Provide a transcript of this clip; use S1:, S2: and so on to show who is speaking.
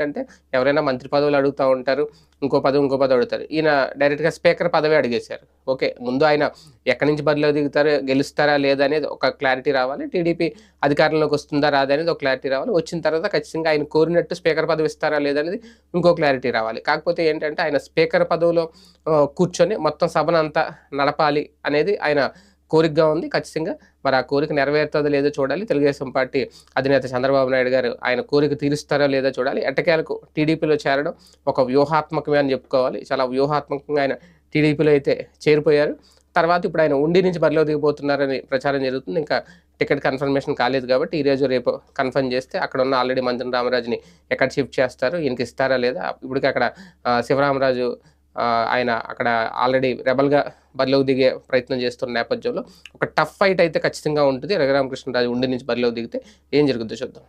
S1: ఏంటంటే ఎవరైనా మంత్రి పదవులు అడుగుతా ఉంటారు. ఇంకో పదవి అడుగుతారు. ఈయన డైరెక్ట్‌గా స్పీకర్ పదవే అడిగేశారు. ఓకే. ముందు ఆయన ఎక్కడి నుంచి బరిలో దిగుతారు, గెలుస్తారా లేదా అనేది ఒక క్లారిటీ రావాలి. టీడీపీ అధికారంలోకి వస్తుందా రాదా అనేది ఒక క్లారిటీ రావాలి. వచ్చిన తర్వాత ఖచ్చితంగా ఆయన కోరినట్టు స్పీకర్ పదవి ఇస్తారా లేదనేది ఇంకో క్లారిటీ రావాలి. కాకపోతే ఏంటంటే ఆయన స్పీకర్ పదవిలో కూర్చొని మొత్తం సభనంతా నడపాలి అనేది ఆయన కోరికగా ఉంది. ఖచ్చితంగా మరి ఆ కోరిక నెరవేరుతుందో లేదో చూడాలి. తెలుగుదేశం పార్టీ అధినేత చంద్రబాబు నాయుడు గారు ఆయన కోరిక తీరుస్తారో లేదో చూడాలి. ఎట్టకేలకు టీడీపీలో చేరడం ఒక వ్యూహాత్మకమే అని చెప్పుకోవాలి. చాలా వ్యూహాత్మకంగా ఆయన టీడీపీలో అయితే చేరిపోయారు. తర్వాత ఇప్పుడు ఆయన ఉండి నుంచి బరిలో దిగబోతున్నారని ప్రచారం జరుగుతుంది. ఇంకా టికెట్ కన్ఫర్మేషన్ కాలేదు కాబట్టి ఈరోజు రేపు కన్ఫర్మ్ చేస్తే అక్కడ ఉన్న ఆల్రెడీ మంత్రి రామరాజుని ఎక్కడ షిఫ్ట్ చేస్తారు, ఈయనకి ఇస్తారా లేదా, ఇప్పటికి అక్కడ శివరామరాజు ఆయన అక్కడ ఆల్రెడీ రెబల్‌గా బరిలోకి దిగే ప్రయత్నం చేస్తున్న నేపథ్యంలో ఒక టఫ్ ఫైట్ అయితే ఖచ్చితంగా ఉంటుంది. రఘురామకృష్ణరాజు ఉండి నుంచి బరిలోకి దిగితే ఏం జరుగుద్దో చూద్దాం.